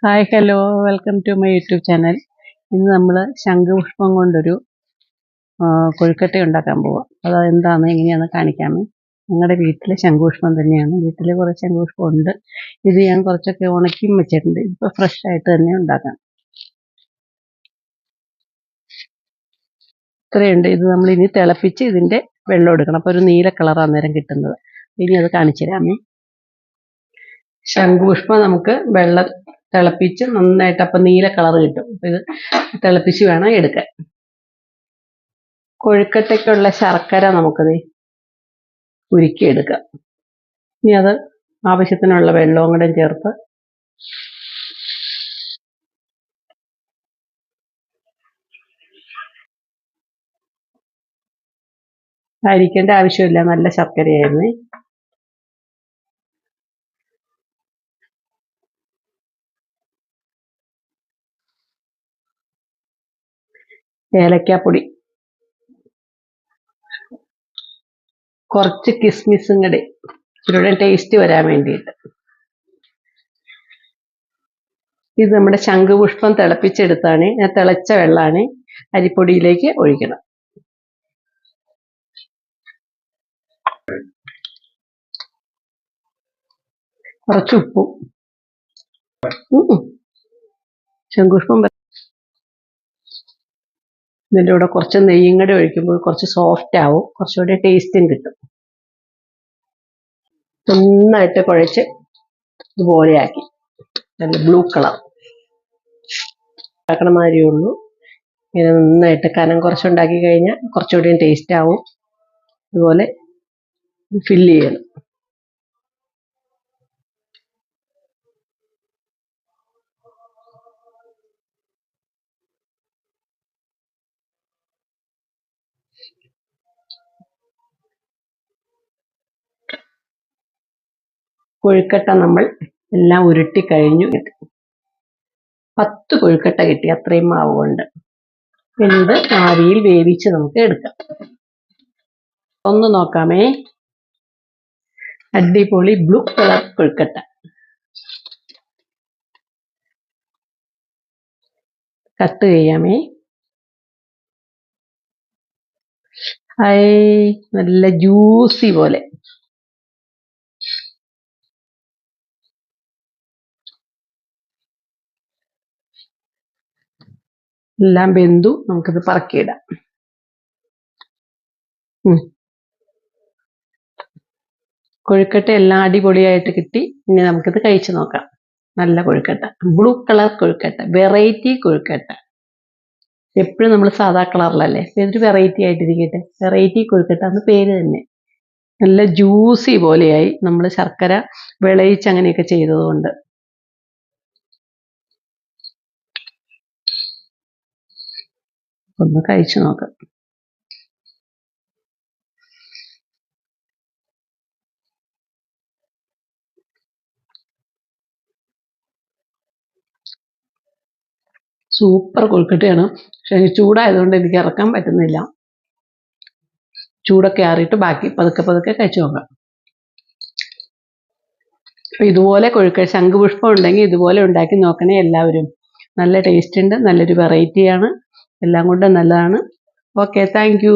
Hi hello welcome to my YouTube channel. ഇന്ന് നമ്മൾ ശംഖുപുഷ്പം കൊണ്ടൊരു കൊഴുക്കട്ട ഉണ്ടാക്കാൻ പോവാം. അത് എന്താണെന്ന് എങ്ങനെയാണെന്ന് കാണിക്കാമേ. ഞങ്ങളുടെ വീട്ടിൽ ശംഖുപുഷ്പം തന്നെയാണ്, വീട്ടിൽ കുറേ ശംഖുപുഷ്പം ഉണ്ട്. ഇത് ഞാൻ കുറച്ചൊക്കെ ഉണക്കിയും വെച്ചിട്ടുണ്ട്. ഇപ്പോൾ ഫ്രഷ് ആയിട്ട് തന്നെ ഉണ്ടാക്കാം. ഇത്രയുണ്ട്. ഇത് നമ്മൾ ഇനി തിളപ്പിച്ച് ഇതിൻ്റെ വെള്ളം എടുക്കണം. അപ്പോൾ ഒരു നീല കളർ അന്നേരം കിട്ടുന്നത്. ഇനി അത് കാണിച്ചു തരാമേ. ശംഖുപുഷ്പം നമുക്ക് വെള്ളം തിളപ്പിച്ച് നന്നായിട്ട് അപ്പം നീല കളർ കിട്ടും. ഇത് തിളപ്പിച്ച് വേണം എടുക്കാൻ. കൊഴുക്കട്ടയ്ക്കുള്ള ശർക്കര നമുക്കത് ഉരുക്കിയെടുക്കാം. ഇനി അത് ആവശ്യത്തിനുള്ള വെള്ളവും കൂടെ ചേർത്ത് അരിക്കേണ്ട ആവശ്യമില്ല, നല്ല ശർക്കരയായിരുന്നു. ഏലക്കാപ്പൊടി, കുറച്ച് കിസ്മിസും കൂടി ഇച്ചിരി ടേസ്റ്റ് വരാൻ വേണ്ടിയിട്ട്. ഇത് നമ്മുടെ ശംഖുപുഷ്പം തിളപ്പിച്ചെടുത്താണ്. തിളച്ച വെള്ളമാണ്. അരിപ്പൊടിയിലേക്ക് ഒഴിക്കണം. കുറച്ച് ഉപ്പും. ശംഖുപുഷ്പം ഇതിൻ്റെ കൂടെ കുറച്ച് നെയ്യും കൂടെ ഒഴിക്കുമ്പോൾ കുറച്ച് സോഫ്റ്റ് ആവും, കുറച്ചുകൂടി ടേസ്റ്റും കിട്ടും. നന്നായിട്ട് കുഴച്ച് ഇതുപോലെയാക്കി നല്ല ബ്ലൂ കളർ ആക്കണ മാതിരിയേ ഉള്ളൂ. ഇങ്ങനെ നന്നായിട്ട് കനം കുറച്ചുണ്ടാക്കി കഴിഞ്ഞാൽ കുറച്ചുകൂടി ടേസ്റ്റ് ആവും. ഇതുപോലെ ഫില്ല് ചെയ്യണം. കൊഴുക്കട്ട നമ്മൾ എല്ലാം ഉരുട്ടി കഴിഞ്ഞു. 10 കൊഴുക്കട്ട കിട്ടി, അത്രയും മാവ് കൊണ്ട്. ഇത് ആവിയിൽ വേവിച്ച് നമുക്ക് എടുക്കാം. ഒന്ന് നോക്കാമേ. അടിപൊളി ബ്ലൂ കളർ കൊഴുക്കട്ട. കട്ട് ചെയ്യാമേ. നല്ല ജ്യൂസി പോലെ. എല്ലാം വെന്തു. നമുക്കിത് പറക്കിയിടാം. കൊഴുക്കട്ട എല്ലാം അടിപൊളിയായിട്ട് കിട്ടി. ഇനി നമുക്കിത് കഴിച്ചു നോക്കാം. നല്ല കൊഴുക്കട്ട, ബ്ലൂ കളർ കൊഴുക്കട്ട, വെറൈറ്റി കൊഴുക്കട്ട. എപ്പോഴും നമ്മൾ സാധാ കളറിലല്ലേ, ഇതൊരു വെറൈറ്റി ആയിട്ടിരിക്കട്ടെ. വെറൈറ്റി കൊഴുക്കട്ട എന്ന് പേര് തന്നെ. നല്ല ജ്യൂസി പോലെയായി, നമ്മൾ ശർക്കര വിളയിച്ച് അങ്ങനെയൊക്കെ ചെയ്തതുകൊണ്ട്. ഒന്ന് കഴിച്ചു നോക്കാം. സൂപ്പർ കൊഴുക്കട്ടയാണ്. പക്ഷെ ചൂടായതുകൊണ്ട് എനിക്ക് ഇറക്കാൻ പറ്റുന്നില്ല. ചൂടൊക്കെ ആറിയിട്ട് ബാക്കി പതുക്കെ പതുക്കെ കഴിച്ചു നോക്കാം. അപ്പം ഇതുപോലെ ശംഖുപുഷ്പം ഉണ്ടെങ്കിൽ ഇതുപോലെ ഉണ്ടാക്കി നോക്കണേ എല്ലാവരും. നല്ല ടേസ്റ്റ് ഉണ്ട്, നല്ലൊരു വെറൈറ്റിയാണ്, എല്ലാം കൊണ്ടും നല്ലതാണ്. Okay, thank you.